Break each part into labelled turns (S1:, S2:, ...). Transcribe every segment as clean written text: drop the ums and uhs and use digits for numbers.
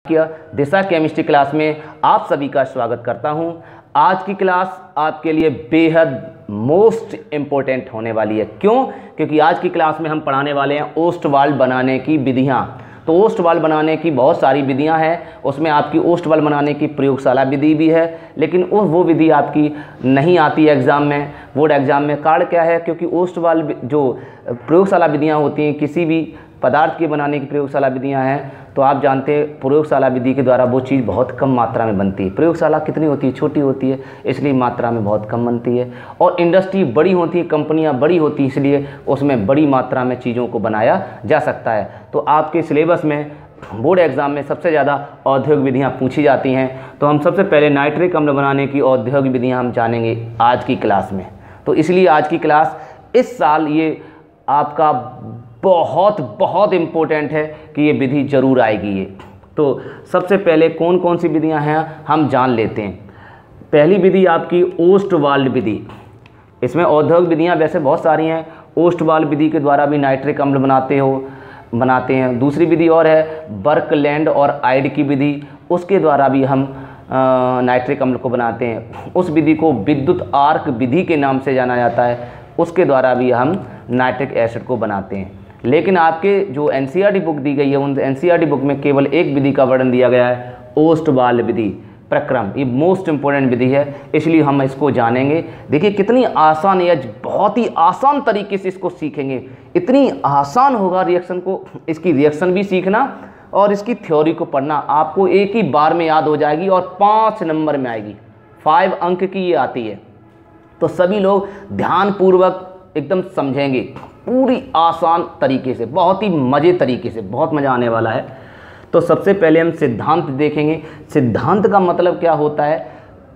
S1: किया दिशा chemistry class में आप सभी का स्वागत करता हूं। आज की क्लास आपके लिए बेहद मोस्ट इम्पोर्टेंट होने वाली है। क्यों? क्योंकि आज की क्लास में हम पढ़ाने वाले हैं ओस्टवाल्ड बनाने की विधियां। तो ओस्टवाल्ड बनाने की बहुत सारी विधियां हैं, उसमें आपकी ओस्टवाल्ड बनाने की प्रयोगशाला विधि भी है, लेकिन वो विधि आपकी नहीं आती है एग्ज़ाम में, बोर्ड एग्ज़ाम में। कारण क्या है? क्योंकि ओस्टवाल्ड जो प्रयोगशाला विधियाँ होती हैं, किसी भी पदार्थ के बनाने की प्रयोगशाला विधियां हैं, तो आप जानते हैं प्रयोगशाला विधि के द्वारा वो चीज़ बहुत कम मात्रा में बनती है। प्रयोगशाला कितनी होती है? छोटी होती है, इसलिए मात्रा में बहुत कम बनती है। और इंडस्ट्री बड़ी होती है, कंपनियां बड़ी होती है, इसलिए उसमें बड़ी मात्रा में चीज़ों को बनाया जा सकता है। तो आपके सिलेबस में बोर्ड एग्ज़ाम में सबसे ज़्यादा औद्योगिक विधियाँ पूछी जाती हैं। तो हम सबसे पहले नाइट्रिक अम्ल बनाने की औद्योगिक विधियाँ हम जानेंगे आज की क्लास में। तो इसलिए आज की क्लास इस साल ये आपका बहुत इम्पोर्टेंट है कि ये विधि ज़रूर आएगी ये। तो सबसे पहले कौन कौन सी विधियां हैं हम जान लेते हैं। पहली विधि आपकी ओस्टवाल्ड विधि। इसमें औद्योगिक विधियां वैसे बहुत सारी हैं। ओस्टवाल्ड विधि के द्वारा भी नाइट्रिक अम्ल बनाते हैं। दूसरी विधि और है बर्कलैंड और आइड की विधि, उसके द्वारा भी हम नाइट्रिक अम्ल को बनाते हैं। उस विधि को विद्युत आर्क विधि के नाम से जाना जाता है, उसके द्वारा भी हम नाइट्रिक एसिड को बनाते हैं। लेकिन आपके जो एनसीईआरटी बुक दी गई है, उन एनसीईआरटी बुक में केवल एक विधि का वर्णन दिया गया है, ओस्टवाल्ड विधि प्रक्रम। ये मोस्ट इंपॉर्टेंट विधि है, इसलिए हम इसको जानेंगे। देखिए कितनी आसान है, बहुत ही आसान तरीके से इसको सीखेंगे। इतनी आसान होगा रिएक्शन को, इसकी रिएक्शन भी सीखना और इसकी थ्योरी को पढ़ना आपको एक ही बार में याद हो जाएगी और 5 नंबर में आएगी। 5 अंक की ये आती है। तो सभी लोग ध्यानपूर्वक एकदम समझेंगे पूरी आसान तरीके से, बहुत ही मज़े तरीके से, बहुत मज़ा आने वाला है। तो सबसे पहले हम सिद्धांत देखेंगे। सिद्धांत का मतलब क्या होता है?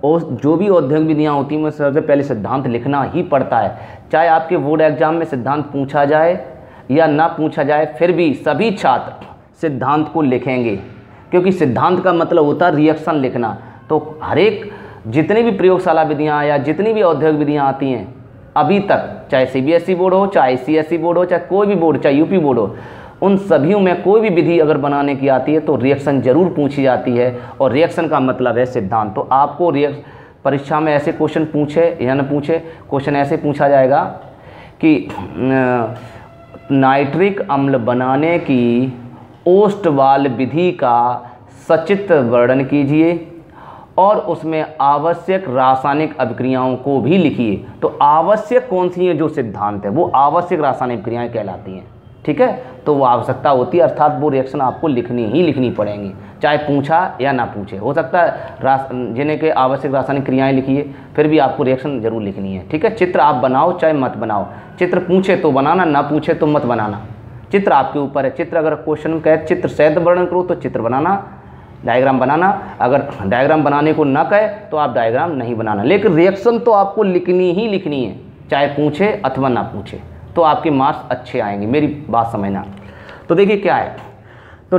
S1: और जो भी औद्योगिक विधियाँ होती हैं, सबसे पहले सिद्धांत लिखना ही पड़ता है। चाहे आपके बोर्ड एग्जाम में सिद्धांत पूछा जाए या ना पूछा जाए, फिर भी सभी छात्र सिद्धांत को लिखेंगे, क्योंकि सिद्धांत का मतलब होता है रिएक्शन लिखना। तो हर एक जितनी भी प्रयोगशाला विधियाँ या जितनी भी औद्योगिक विधियाँ आती हैं अभी तक, चाहे सीबीएसई बोर्ड हो, चाहे सीएसई बोर्ड हो, चाहे कोई भी बोर्ड, चाहे यूपी बोर्ड हो, उन सभी में कोई भी विधि अगर बनाने की आती है तो रिएक्शन जरूर पूछी जाती है। और रिएक्शन का मतलब है सिद्धांत। तो आपको परीक्षा में ऐसे क्वेश्चन पूछे या न पूछे, क्वेश्चन ऐसे पूछा जाएगा कि नाइट्रिक अम्ल बनाने की ओस्टवाल्ड विधि का सचित्र वर्णन कीजिए और उसमें आवश्यक रासायनिक अभिक्रियाओं को भी लिखिए। तो आवश्यक कौन सी है? जो सिद्धांत है वो आवश्यक रासायनिक अभिक्रियाएं कहलाती हैं। ठीक है, तो वो आवश्यकता होती है, अर्थात वो रिएक्शन आपको लिखनी पड़ेंगी, चाहे पूछा या ना पूछे। हो सकता है जिन्हें के आवश्यक रासायनिक क्रियाएं लिखिए, फिर भी आपको रिएक्शन जरूर लिखनी है। ठीक है, चित्र आप बनाओ चाहे मत बनाओ, चित्र पूछे तो बनाना, ना पूछे तो मत बनाना। चित्र आपके ऊपर है। चित्र अगर क्वेश्चन कहे चित्र सहित वर्णन करो तो चित्र बनाना, डायग्राम बनाना। अगर डायग्राम बनाने को ना कहे तो आप डायग्राम नहीं बनाना, लेकिन रिएक्शन तो आपको लिखनी है, चाहे पूछे अथवा ना पूछे, तो आपके मार्क्स अच्छे आएंगे। मेरी बात समझना। तो देखिए क्या है, तो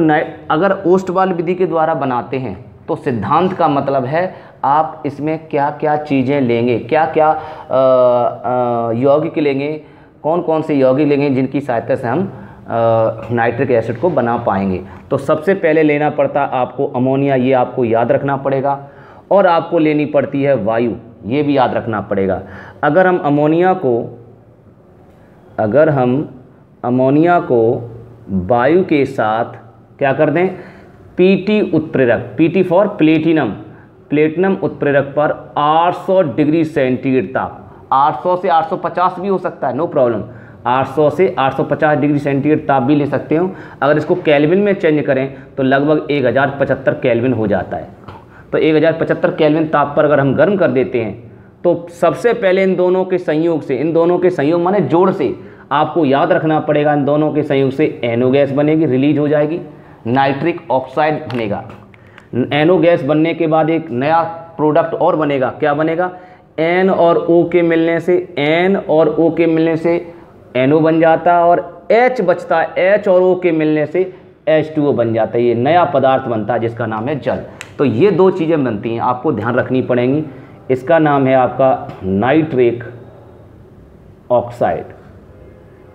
S1: अगर ओस्टवाल्ड विधि के द्वारा बनाते हैं तो सिद्धांत का मतलब है आप इसमें क्या क्या चीज़ें लेंगे, क्या क्या यौगिक लेंगे, कौन कौन से यौगिक लेंगे जिनकी सहायता से हम नाइट्रिक एसिड को बना पाएंगे। तो सबसे पहले लेना पड़ता आपको अमोनिया, ये आपको याद रखना पड़ेगा। और आपको लेनी पड़ती है वायु, ये भी याद रखना पड़ेगा। अगर हम अमोनिया को वायु के साथ क्या कर दें, पीटी उत्प्रेरक, पीटी फॉर प्लेटिनम उत्प्रेरक पर 800 डिग्री सेंटीग्रेड ताप, 800 से 850 भी हो सकता है, नो प्रॉब्लम, 800 से 850 डिग्री सेंटीग्रेड ताप भी ले सकते हो। अगर इसको केल्विन में चेंज करें तो लगभग 1075 केल्विन हो जाता है। तो 1075 केल्विन ताप पर अगर हम गर्म कर देते हैं तो सबसे पहले इन दोनों के संयोग माने जोड़ से आपको याद रखना पड़ेगा, इन दोनों के संयोग से NO गैस बनेगी, रिलीज हो जाएगी, नाइट्रिक ऑक्साइड बनेगा। NO गैस बनने के बाद एक नया प्रोडक्ट और बनेगा। क्या बनेगा? N और O के मिलने से NO बन जाता है और H बचता है, H और O के मिलने से H2O बन जाता है। ये नया पदार्थ बनता है जिसका नाम है जल। तो ये 2 चीज़ें बनती हैं, आपको ध्यान रखनी पड़ेंगी। इसका नाम है आपका नाइट्रिक ऑक्साइड।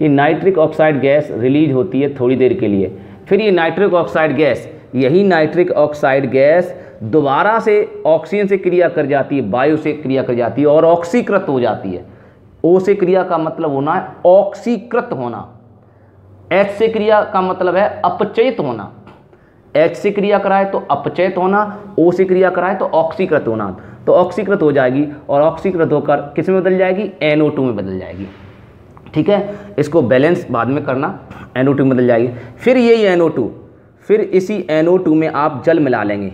S1: ये नाइट्रिक ऑक्साइड गैस रिलीज होती है थोड़ी देर के लिए, फिर ये नाइट्रिक ऑक्साइड गैस यही नाइट्रिक ऑक्साइड गैस दोबारा से ऑक्सीजन से क्रिया कर जाती है, वायु से क्रिया कर जाती है और ऑक्सीकृत हो जाती है। ओ से क्रिया का मतलब होना है ऑक्सीकृत होना, एच से क्रिया का मतलब है अपचयित होना। एच से क्रिया कराए तो अपचयित होना, ओ से क्रिया कराए तो ऑक्सीकृत होना। तो ऑक्सीकृत हो जाएगी और ऑक्सीकृत होकर किस में बदल जाएगी, NO2 में बदल जाएगी। ठीक है, इसको बैलेंस बाद में करना, NO2 में बदल जाएगी। फिर यही NO2, फिर इसी NO2 में आप जल मिला लेंगे,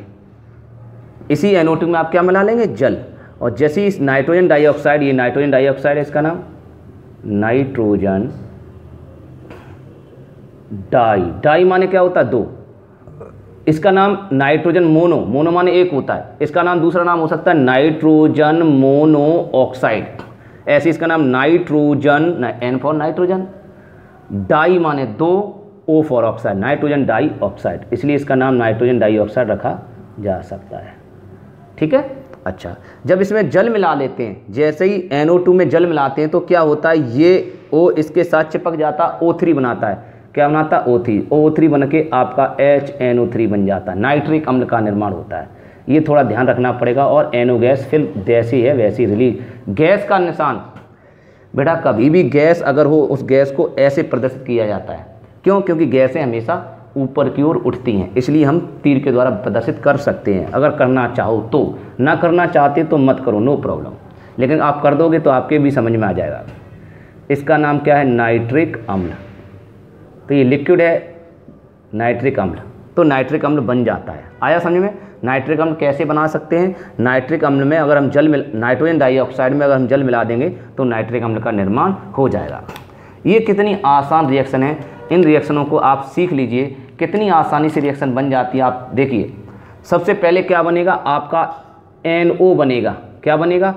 S1: इसी NO2 में आप क्या मिला लेंगे, जल। और जैसे इस नाइट्रोजन डाइऑक्साइड, ये नाइट्रोजन डाइऑक्साइड है, इसका नाम नाइट्रोजन डाई माने क्या होता है, दो। इसका नाम नाइट्रोजन मोनो माने एक होता है, इसका नाम दूसरा नाम हो सकता है नाइट्रोजन मोनो ऑक्साइड। ऐसे इसका नाम nitrogen, N for nitrogen, di माने दो, O for oxide, nitrogen dioxide, इसलिए इसका नाम नाइट्रोजन डाइऑक्साइड रखा जा सकता है। ठीक है। अच्छा, जब इसमें जल मिला लेते हैं, जैसे ही NO2 में जल मिलाते हैं तो क्या होता है, ये O इसके साथ चिपक जाता, O3 बनाता है। क्या बनाता, O3 बन के आपका HNO3 बन जाता है, नाइट्रिक अम्ल का निर्माण होता है। ये थोड़ा ध्यान रखना पड़ेगा। और NO गैस फिर जैसी है वैसी रिलीज। गैस का निशान बेटा, कभी भी गैस अगर हो, उस गैस को ऐसे प्रदर्शित किया जाता है। क्यों, क्योंकि गैसें हमेशा ऊपर की ओर उठती हैं, इसलिए हम तीर के द्वारा प्रदर्शित कर सकते हैं अगर करना चाहो तो। ना करना चाहते तो मत करो, नो प्रॉब्लम, लेकिन आप कर दोगे तो आपके भी समझ में आ जाएगा। इसका नाम क्या है, नाइट्रिक अम्ल। तो ये लिक्विड है नाइट्रिक अम्ल, तो नाइट्रिक अम्ल बन जाता है। आया समझ में। नाइट्रिक अम्ल कैसे बना सकते हैं, नाइट्रिक अम्ल में अगर हम नाइट्रोजन डाइऑक्साइड में अगर हम जल मिला देंगे तो नाइट्रिक अम्ल का निर्माण हो जाएगा। ये कितनी आसान रिएक्शन है, इन रिएक्शनों को आप सीख लीजिए, कितनी आसानी से रिएक्शन बन जाती है। आप देखिए, सबसे पहले क्या बनेगा, आपका NO बनेगा। क्या बनेगा,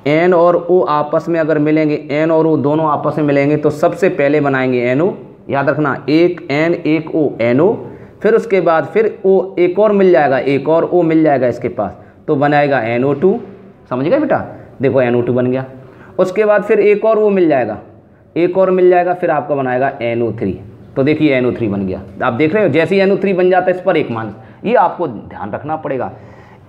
S1: N और O आपस में अगर मिलेंगे, N और O दोनों आपस में मिलेंगे तो सबसे पहले बनाएंगे NO। याद रखना, एक N एक O, NO। फिर उसके बाद फिर O एक और मिल जाएगा, एक और O मिल जाएगा इसके पास, तो बनाएगा NO2। समझ गए बेटा, देखो NO2 बन गया। उसके बाद फिर एक और O मिल जाएगा, एक और मिल जाएगा, फिर आपका बनाएगा NO3। तो देखिए NO3 बन गया। आप देख रहे हो, जैसे ही NO3 बन जाता है इस पर एक माइनस, ये आपको ध्यान रखना पड़ेगा।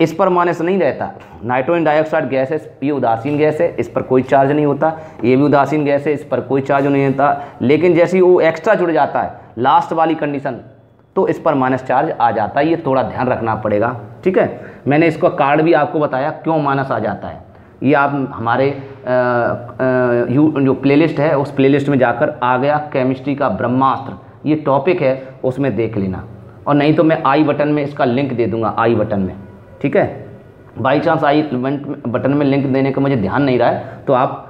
S1: इस पर माइनस नहीं रहता। नाइट्रोजन डाइऑक्साइड गैस है, ये उदासीन गैस है, इस पर कोई चार्ज नहीं होता। ये भी उदासीन गैस है, इस पर कोई चार्ज नहीं होता। लेकिन जैसे ही वो एक्स्ट्रा जुड़ जाता है, लास्ट वाली कंडीशन, तो इस पर माइनस चार्ज आ जाता है। ये थोड़ा ध्यान रखना पड़ेगा। ठीक है, मैंने इसका कार्ड भी आपको बताया क्यों माइनस आ जाता है। ये आप हमारे जो प्लेलिस्ट है उस प्लेलिस्ट में जाकर आ गया केमिस्ट्री का ब्रह्मास्त्र, ये टॉपिक है, उसमें देख लेना। और नहीं तो मैं आई बटन में इसका लिंक दे दूंगा, आई बटन में। ठीक है, बाई चांस आई बटन में लिंक देने का मुझे ध्यान नहीं रहा है तो आप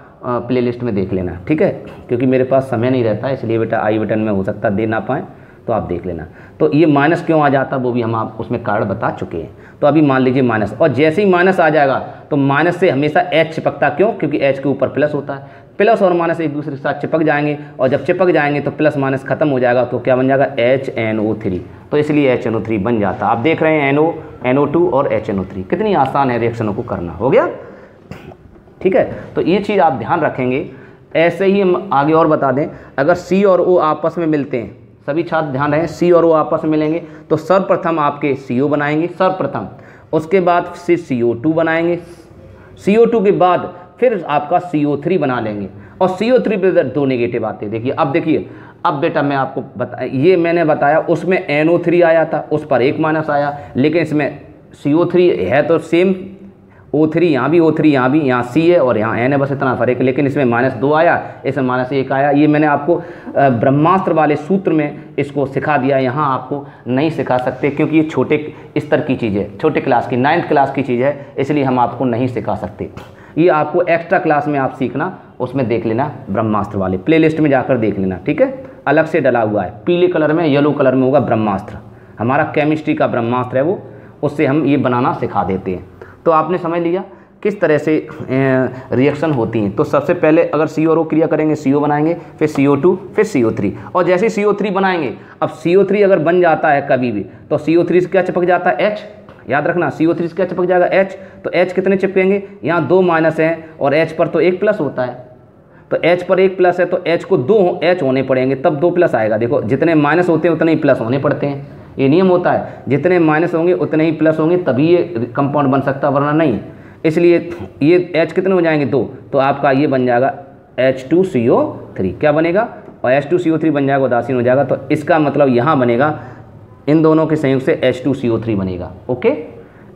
S1: प्लेलिस्ट में देख लेना। ठीक है, क्योंकि मेरे पास समय नहीं रहता है, इसलिए बेटा आई बटन में हो सकता है दे ना पाएँ, तो आप देख लेना। तो ये माइनस क्यों आ जाता है वो भी हम आप उसमें कारण बता चुके हैं। तो अभी मान लीजिए माइनस, और जैसे ही माइनस आ जाएगा तो माइनस से हमेशा H चिपकता, क्यों, क्योंकि H के ऊपर प्लस होता है। प्लस और माइनस एक दूसरे के साथ चिपक जाएंगे, और जब चिपक जाएंगे तो प्लस माइनस खत्म हो जाएगा, तो क्या बन जाएगा, HNO3। तो इसलिए HNO3 बन जाता। आप देख रहे हैं NO2 और HNO3, कितनी आसान है रिएक्शनों को करना। हो गया। ठीक है, तो ये चीज़ आप ध्यान रखेंगे। ऐसे ही हम आगे और बता दें, अगर C और O आपस में मिलते हैं, सभी छात्र ध्यान रहे, C और O आपस में मिलेंगे तो सर्वप्रथम आपके CO बनाएंगे, सर्वप्रथम। उसके बाद फिर CO2 बनाएंगे, CO2 के बाद फिर आपका CO3 बना लेंगे, और CO3 पे दो नेगेटिव आते हैं। देखिए, अब देखिए, अब बेटा मैं आपको ये मैंने बताया, उसमें NO3 आया था, उस पर एक माइनस आया, लेकिन इसमें CO3 है तो सेम, O3 यहाँ भी, O3 यहाँ भी, यहाँ C है और यहाँ N है, बस इतना फर्क है। लेकिन इसमें -2 आया, इसमें -1 आया। ये मैंने आपको ब्रह्मास्त्र वाले सूत्र में इसको सिखा दिया, यहाँ आपको नहीं सिखा सकते क्योंकि ये छोटे स्तर की चीज़ है, छोटे क्लास की, 9th क्लास की चीज़ है, इसलिए हम आपको नहीं सिखा सकते। ये आपको एक्स्ट्रा क्लास में आप सीखना, उसमें देख लेना, ब्रह्मास्त्र वाले प्लेलिस्ट में जाकर देख लेना। ठीक है, अलग से डला हुआ है, पीले कलर में, येलो कलर में होगा ब्रह्मास्त्र, हमारा केमिस्ट्री का ब्रह्मास्त्र है वो, उससे हम ये बनाना सिखा देते हैं। तो आपने समझ लिया किस तरह से रिएक्शन होती हैं। तो सबसे पहले अगर C और O क्रिया करेंगे, CO बनाएंगे, फिर CO2, फिर CO3, और जैसे CO3 बनाएंगे, अब CO3 अगर बन जाता है कभी भी तो CO3 से क्या चिपक जाता है, H। याद रखना, CO3 से क्या चिपक जाएगा, H। तो H कितने चिपकेंगे, यहाँ 2 माइनस हैं और H पर तो 1 प्लस होता है, तो H पर 1 प्लस है तो H को 2 H होने पड़ेंगे, तब 2 प्लस आएगा। देखो, जितने माइनस होते हैं उतने ही प्लस होने पड़ते हैं। ये नियम होता है, जितने माइनस होंगे उतने ही प्लस होंगे, तभी ये कंपाउंड बन सकता, वरना नहीं। इसलिए ये H कितने हो जाएंगे 2, तो आपका ये बन जाएगा H2CO3। क्या बनेगा? और H2CO3 बन जाएगा, उदासीन हो जाएगा। तो इसका मतलब यहाँ बनेगा इन दोनों के संयोग से H2CO3 बनेगा। ओके,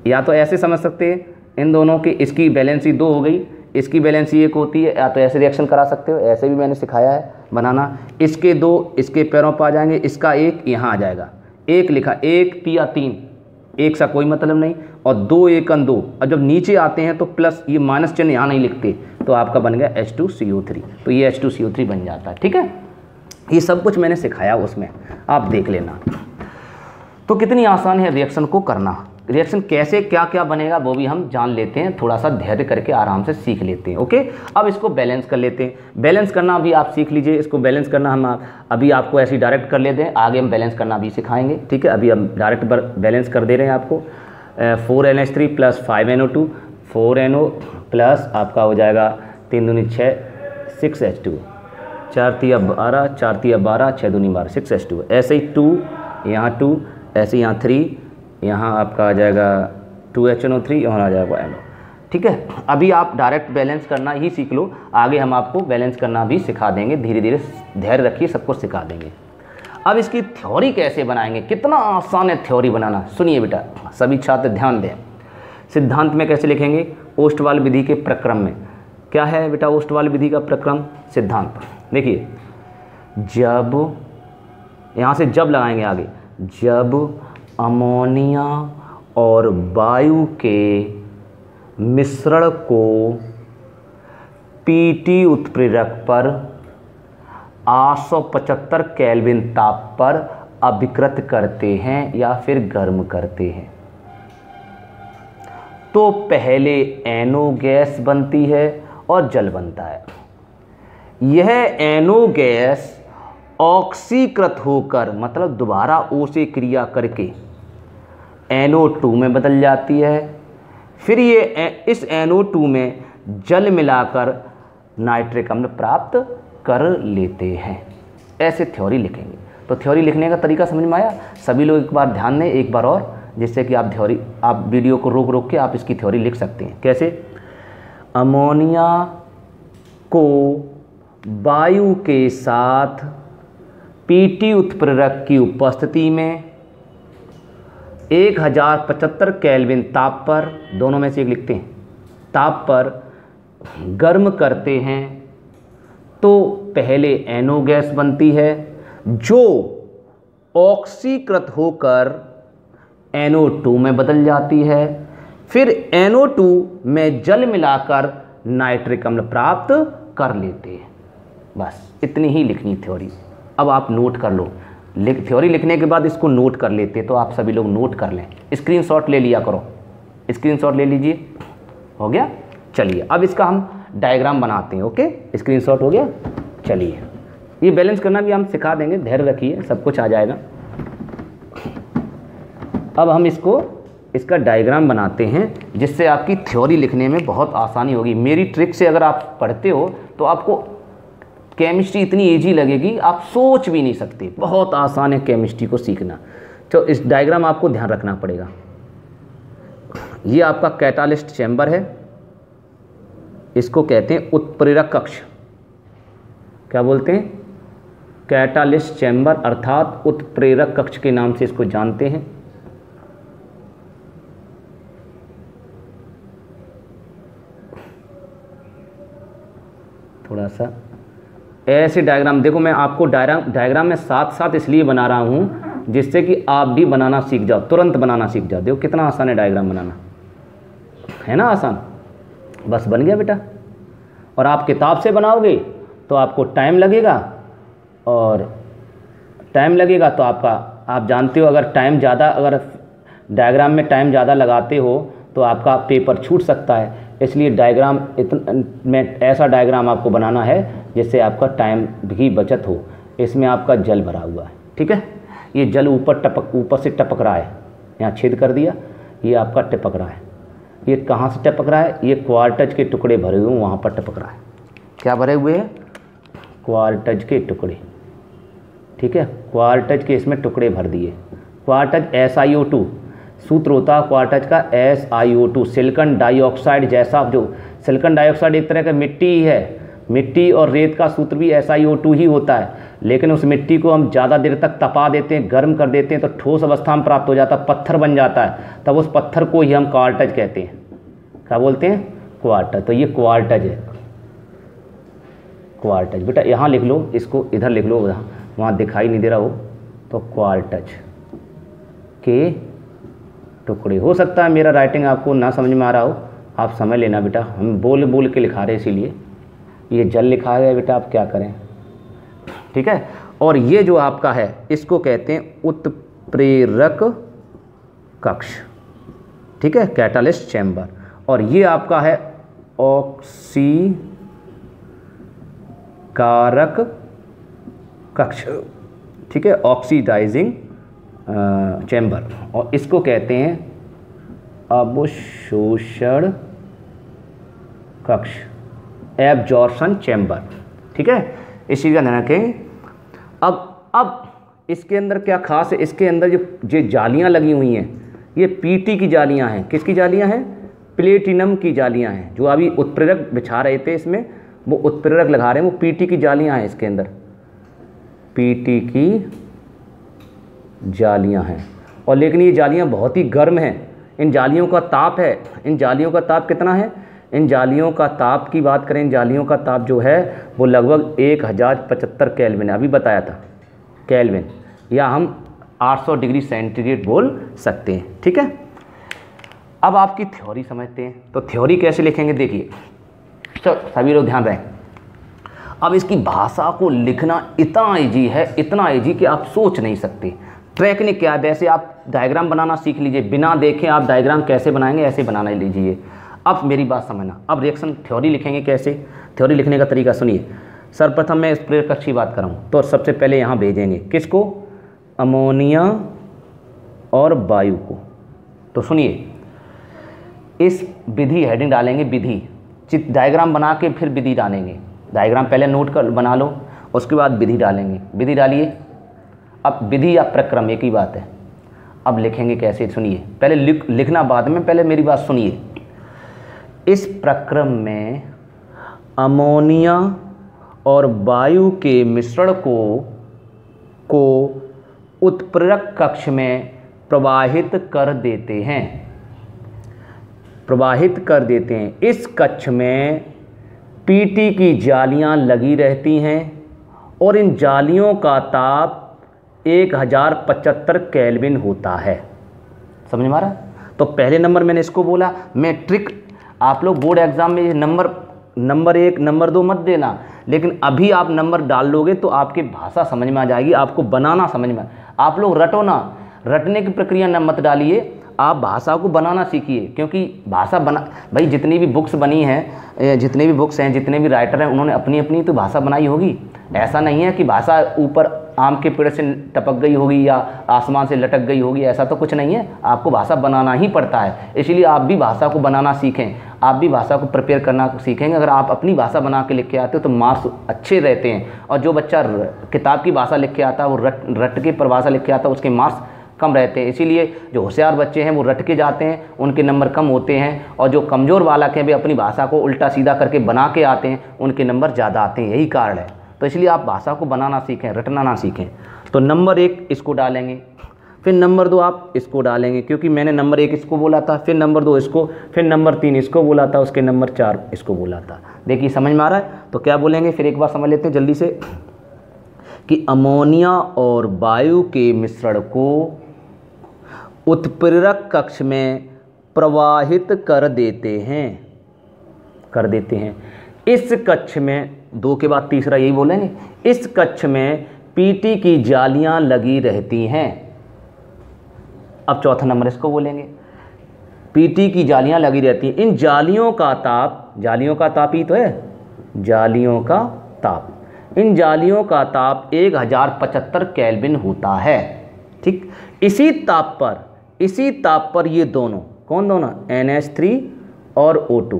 S1: या तो ऐसे समझ सकते हैं, इन दोनों की इसकी वैलेंसी 2 हो गई, इसकी वैलेंसी 1 होती है। या तो ऐसे रिएक्शन करा सकते हो, ऐसे भी मैंने सिखाया है बनाना। इसके 2 इसके पैरों पर आ जाएंगे, इसका 1 यहाँ आ जाएगा। 1 लिखा, 1 या 3, 1 सा कोई मतलब नहीं, और 2 1 2। और जब नीचे आते हैं तो प्लस, ये माइनस चिन्ह यहाँ नहीं लिखते, तो आपका बन गया H2CO3। तो ये H2CO3 बन जाता है। ठीक है, ये सब कुछ मैंने सिखाया उसमें, आप देख लेना। तो कितनी आसान है रिएक्शन को करना। रिएक्शन कैसे क्या क्या बनेगा वो भी हम जान लेते हैं, थोड़ा सा धैर्य करके आराम से सीख लेते हैं। ओके, अब इसको बैलेंस कर लेते हैं। बैलेंस करना भी आप सीख लीजिए। इसको बैलेंस करना हम अभी आपको ऐसे ही डायरेक्ट कर लेते हैं, आगे हम बैलेंस करना भी सिखाएंगे। ठीक है, अभी हम डायरेक्ट बैलेंस कर दे रहे हैं आपको। 4NH3 plus 5NO2, 4NO plus आपका हो जाएगा 3 दूनी 6, 6H2, 4 तिया 12, 4 तिया 12, 6 दूनी 12, 6H2। ऐसे ही 2 यहाँ 2, ऐसे यहाँ 3, यहाँ आपका आ जाएगा 2HNO3, यहाँ आ जाएगा NO। ठीक है, अभी आप डायरेक्ट बैलेंस करना ही सीख लो, आगे हम आपको बैलेंस करना भी सिखा देंगे। धीरे धीरे धैर्य रखिए, सब कुछ सिखा देंगे। अब इसकी थ्योरी कैसे बनाएंगे, कितना आसान है थ्योरी बनाना। सुनिए बेटा, सभी छात्र ध्यान दें। सिद्धांत में कैसे लिखेंगे? ओस्टवाल विधि के प्रक्रम में। क्या है बेटा ओस्टवाल विधि का प्रक्रम? सिद्धांत। देखिए, जब यहाँ से जब लगाएंगे आगे, जब अमोनिया और वायु के मिश्रण को PT उत्प्रेरक पर 875 केल्विन ताप पर अभिकृत करते हैं या फिर गर्म करते हैं, तो पहले NO गैस बनती है और जल बनता है। यह NO गैस ऑक्सीकृत होकर, मतलब दोबारा O से क्रिया करके NO2 में बदल जाती है। फिर ये इस NO2 में जल मिलाकर नाइट्रिक अम्ल प्राप्त कर लेते हैं। ऐसे थ्योरी लिखेंगे। तो थ्योरी लिखने का तरीका समझ में आया? सभी लोग एक बार ध्यान दें, एक बार और, जिससे कि आप वीडियो को रोक रोक के आप इसकी थ्योरी लिख सकते हैं। कैसे? अमोनिया को वायु के साथ PT उत्प्रेरक की उपस्थिति में 1075 केल्विन ताप पर, दोनों में से एक लिखते हैं, ताप पर गर्म करते हैं, तो पहले NO गैस बनती है जो ऑक्सीकृत होकर NO2 में बदल जाती है। फिर NO2 में जल मिलाकर नाइट्रिक अम्ल प्राप्त कर लेते हैं। बस इतनी ही लिखनी थ्योरी। अब आप नोट कर लो। थ्योरी लिखने के बाद इसको नोट कर लेते, तो आप सभी लोग नोट कर लें, स्क्रीनशॉट ले लिया करो। स्क्रीनशॉट ले लीजिए, हो गया। चलिए अब इसका हम डायग्राम बनाते हैं। ओके, स्क्रीनशॉट हो गया। चलिए, ये बैलेंस करना भी हम सिखा देंगे, धैर्य रखिए, सब कुछ आ जाएगा। अब हम इसका डायग्राम बनाते हैं, जिससे आपकी थ्योरी लिखने में बहुत आसानी होगी। मेरी ट्रिक से अगर आप पढ़ते हो तो आपको केमिस्ट्री इतनी इजी लगेगी, आप सोच भी नहीं सकते। बहुत आसान है केमिस्ट्री को सीखना। तो इस डायग्राम आपको ध्यान रखना पड़ेगा। ये आपका कैटालिस्ट चैम्बर है, इसको कहते हैं उत्प्रेरक कक्ष। क्या बोलते हैं? कैटालिस्ट चैम्बर, अर्थात उत्प्रेरक कक्ष के नाम से इसको जानते हैं। थोड़ा सा ऐसे डायग्राम देखो, मैं आपको डायग्राम में साथ साथ इसलिए बना रहा हूँ जिससे कि आप भी बनाना सीख जाओ, तुरंत बनाना सीख जाओ। देखो कितना आसान है डायग्राम बनाना, है ना आसान? बस बन गया बेटा। और आप किताब से बनाओगे तो आपको टाइम लगेगा, और टाइम लगेगा तो आप जानते हो, अगर डायग्राम में टाइम ज़्यादा लगाते हो तो आपका पेपर छूट सकता है। इसलिए डायग्राम में ऐसा डायग्राम आपको बनाना है जिससे आपका टाइम की बचत हो। इसमें आपका जल भरा हुआ है, ठीक है। ये जल ऊपर से टपक रहा है, यहाँ छेद कर दिया, ये आपका टपक रहा है। ये कहाँ से टपक रहा है? ये क्वार्टज के टुकड़े भरे हुए वहाँ पर टपक रहा है। क्या भरे हुए हैं? क्वार्टज के टुकड़े, ठीक है। क्वार्टज के इसमें टुकड़े भर दिए, क्वार्टज SiO2, सूत्र होता है क्वार्टज का SiO2। सिलिकॉन डाइऑक्साइड जैसा, जो सिलिकॉन डाइऑक्साइड एक तरह का मिट्टी ही है, मिट्टी और रेत का सूत्र भी SiO2 ही होता है, लेकिन उस मिट्टी को हम ज़्यादा देर तक तपा देते हैं, गर्म कर देते हैं तो ठोस अवस्था में प्राप्त हो जाता है, पत्थर बन जाता है, तब उस पत्थर को ही हम क्वार्टज कहते हैं। क्या बोलते हैं? क्वार्टज। तो ये क्वार्टज है, क्वार्टज। बेटा यहाँ लिख लो, इसको इधर लिख लो, वहाँ दिखाई नहीं दे रहा हो तो क्वार्टज के टुकड़े। हो सकता है मेरा राइटिंग आपको ना समझ में आ रहा हो, आप समझ लेना बेटा, हम बोल बोल के लिखा रहे इसीलिए ये जल लिखा है बेटा, आप क्या करें, ठीक है। और ये जो आपका है इसको कहते हैं उत्प्रेरक कक्ष, ठीक है, कैटालिस्ट चैम्बर। और ये आपका है ऑक्सीकारक कक्ष, ठीक है, ऑक्सीडाइजिंग चैम्बर। और इसको कहते हैं अवशोषण कक्ष, एब्जॉर्प्शन चैम्बर, ठीक है, इसी का ध्यान रखें। अब इसके अंदर क्या खास है, इसके अंदर जो जालियां लगी हुई हैं ये पीटी की जालियां हैं। किसकी जालियां हैं? प्लेटिनम की जालियां हैं। जो अभी उत्प्रेरक बिछा रहे थे इसमें, वो उत्प्रेरक लगा रहे हैं, वो पीटी की जालियां हैं इसके अंदर, पीटी की जालियां हैं। और लेकिन ये जालियां बहुत ही गर्म हैं, इन जालियों का ताप है, इन जालियों का ताप कितना है? इन जालियों का ताप की बात करें, इन जालियों का ताप जो है वो लगभग 1075 केल्विन है, अभी बताया था केल्विन, या हम 800 डिग्री सेंटीग्रेड बोल सकते हैं, ठीक है। अब आपकी थ्योरी समझते हैं, तो थ्योरी कैसे लिखेंगे देखिए, तो सभी लोग ध्यान रखें। अब इसकी भाषा को लिखना इतना ईजी है, इतना ईजी कि आप सोच नहीं सकते। टेक्निक क्या है, वैसे आप डायग्राम बनाना सीख लीजिए, बिना देखे आप डायग्राम कैसे बनाएंगे ऐसे बनाना लीजिए। अब मेरी बात समझना, अब रिएक्शन थ्योरी लिखेंगे कैसे, थ्योरी लिखने का तरीका सुनिए। सर्वप्रथम मैं उत्प्रेरक कक्ष की बात करूँ तो सबसे पहले यहाँ भेजेंगे किसको? अमोनिया और वायु को। तो सुनिए, इस विधि हेडिंग डालेंगे, विधि डायग्राम बना के फिर विधि डालेंगे। डायग्राम पहले नोट कर बना लो, उसके बाद विधि डालेंगे, विधि डालिए। अब विधि या प्रक्रम एक ही बात है। अब लिखेंगे कैसे सुनिए, पहले लिखना बाद में, पहले मेरी बात सुनिए। इस प्रक्रम में अमोनिया और वायु के मिश्रण को उत्प्रेरक कक्ष में प्रवाहित कर देते हैं, प्रवाहित कर देते हैं। इस कक्ष में पीटी की जालियां लगी रहती हैं और इन जालियों का ताप 1075 केल्विन होता है। समझ में आ रहा? तो पहले नंबर मैंने इसको बोला, मैं ट्रिक, आप लोग बोर्ड एग्जाम में ये नंबर 1 नंबर 2 मत देना, लेकिन अभी आप नंबर डाल लोगे तो आपकी भाषा समझ में आ जाएगी, आपको बनाना समझ में। आप लोग रटो ना, रटने की प्रक्रिया न मत डालिए, आप भाषा को बनाना सीखिए। क्योंकि भाषा बना, भाई जितनी भी बुक्स बनी हैं, जितने भी बुक्स हैं, जितने भी राइटर हैं, उन्होंने अपनी अपनी तो भाषा बनाई होगी। ऐसा नहीं है कि भाषा ऊपर आम के पेड़ से टपक गई होगी या आसमान से लटक गई होगी, ऐसा तो कुछ नहीं है। आपको भाषा बनाना ही पड़ता है, इसलिए आप भी भाषा को बनाना सीखें, आप भी भाषा को प्रिपेयर करना सीखेंगे। अगर आप अपनी भाषा बना के लिख के आते हो तो मार्क्स अच्छे रहते हैं, और जो बच्चा किताब की भाषा लिख के आता है, वो रट के परिभाषा लिख के आता है, उसके मार्क्स कम रहते हैं। इसीलिए जो होशियार बच्चे हैं वो रट के जाते हैं, उनके नंबर कम होते हैं, और जो कमज़ोर बालक हैं वे अपनी भाषा को उल्टा सीधा करके बना के आते हैं, उनके नंबर ज़्यादा आते हैं। यही कारण है। तो इसलिए आप भाषा को बनाना सीखें, रटना ना सीखें। तो नंबर 1 इसको डालेंगे, फिर नंबर 2 आप इसको डालेंगे, क्योंकि मैंने नंबर 1 इसको बोला था, फिर नंबर 2 इसको, फिर नंबर 3 इसको बोला था, उसके नंबर 4 इसको बोला था। देखिए समझ में आ रहा है? तो क्या बोलेंगे फिर एक बार समझ लेते हैं जल्दी से, कि अमोनिया और वायु के मिश्रण को उत्प्रेरक कक्ष में प्रवाहित कर देते हैं। इस कक्ष में 2 के बाद तीसरा यही बोलेंगे, इस कक्ष में पीटी की जालियां लगी रहती हैं। अब चौथा नंबर इसको बोलेंगे, पीटी की जालियां लगी रहती हैं। इन जालियों का ताप, जालियों का ताप ही तो है, जालियों का ताप, इन जालियों का ताप 1075 केल्विन होता है। ठीक, इसी ताप पर ये दोनों, कौन दोनों? NH3 और O2,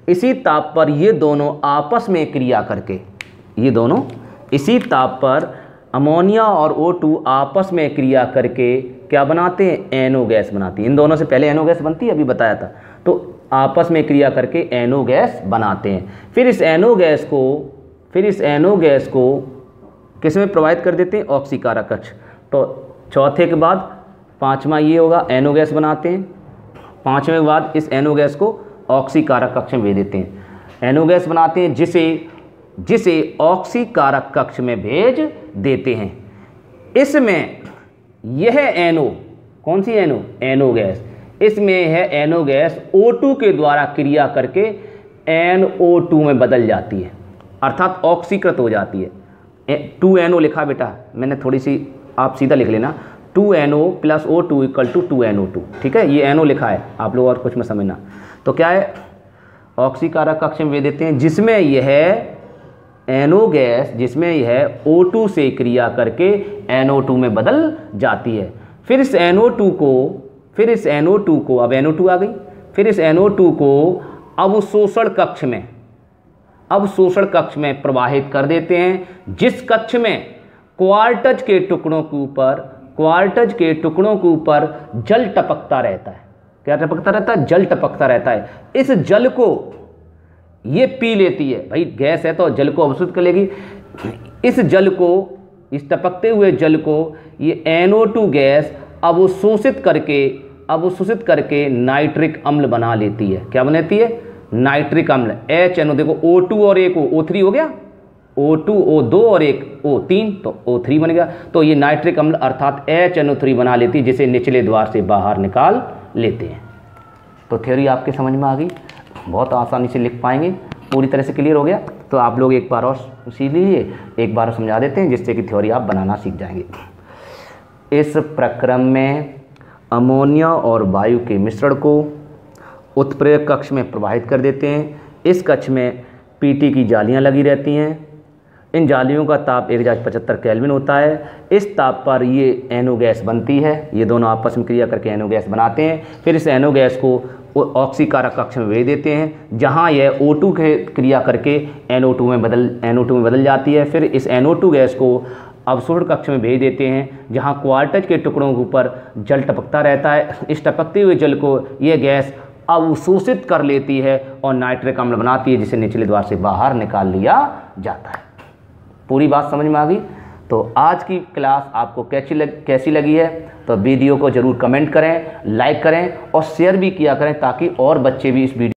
S1: इसी ताप पर ये दोनों आपस में क्रिया करके, ये दोनों इसी ताप पर अमोनिया और O2 आपस में क्रिया करके क्या बनाते हैं, एनओ गैस बनाती है। इन दोनों से पहले एनओ गैस बनती है, अभी बताया था। तो आपस में क्रिया करके एनओ गैस बनाते हैं। फिर इस एनओ गैस को किस में प्रवाहित कर देते हैं, ऑक्सीकारक कक्ष। तो चौथे के बाद पांचवा ये होगा, एनओ गैस बनाते हैं। पांचवें के बाद इस एनओ गैस को ऑक्सीकारक कक्ष में भेज देते हैं। एनओ गैस बनाते हैं जिसे ऑक्सीकारक कक्ष में भेज देते हैं। इसमें यह एनओ, कौन सी एनओ, एनओ गैस, इसमें है एनओ गैस O2 के द्वारा क्रिया करके NO2 में बदल जाती है, अर्थात ऑक्सीकृत हो जाती है। 2NO लिखा बेटा मैंने, थोड़ी सी आप सीधा लिख लेना, 2NO + O2 = 2NO2, ठीक है। ये NO लिखा है, आप लोग और कुछ में समझना। तो क्या है, ऑक्सीकारक कक्ष में भेज देते हैं जिसमें यह एनओ गैस, जिसमें यह O2 से क्रिया करके NO2 में बदल जाती है। फिर इस NO2 को अब NO2 आ गई, फिर इस NO2 को अवशोषण कक्ष में प्रवाहित कर देते हैं, जिस कक्ष में क्वार्टज के टुकड़ों के ऊपर जल टपकता रहता है। क्या टपकता रहता है, जल टपकता रहता है। इस जल को ये पी लेती है, भाई गैस है तो जल को अवशोषित कर लेगी। इस टपकते हुए जल को ये NO2 गैस अवशोषित करके नाइट्रिक अम्ल बना लेती है। क्या बनाती है, नाइट्रिक अम्ल। HNO, देखो O2 और एक O3 हो गया, O2 O2 और एक O3, तो O3 बन गया। तो ये नाइट्रिक अम्ल अर्थात HNO3 बना लेती है, जिसे निचले द्वार से बाहर निकाल लेते हैं। तो थ्योरी आपके समझ में आ गई, बहुत आसानी से लिख पाएंगे, पूरी तरह से क्लियर हो गया। तो आप लोग एक बार और सीख लीजिए, एक बार समझा देते हैं, जिससे कि थ्योरी आप बनाना सीख जाएंगे। इस प्रक्रम में अमोनिया और वायु के मिश्रण को उत्प्रेरक कक्ष में प्रवाहित कर देते हैं। इस कक्ष में पीटी की जालियां लगी रहती हैं। इन जालियों का ताप 1075 केल्विन होता है। इस ताप पर ये एनओ गैस बनती है, ये दोनों आपस में क्रिया करके एनओ गैस बनाते हैं। फिर इस एनओ गैस को ऑक्सीकारक कक्ष में भेज देते हैं, जहां यह O2 के क्रिया करके NO2 में बदल जाती है। फिर इस NO2 गैस को अवशोषण कक्ष में भेज देते हैं, जहां क्वार्टज के टुकड़ों के ऊपर जल टपकता रहता है। इस टपकते हुए जल को यह गैस अवशोषित कर लेती है और नाइट्रिक अम्ल बनाती है, जिसे निचले द्वार से बाहर निकाल लिया जाता है। पूरी बात समझ में आ गई। तो आज की क्लास आपको कैसी लगी है, तो वीडियो को ज़रूर कमेंट करें, लाइक करें और शेयर भी किया करें, ताकि और बच्चे भी इस वीडियो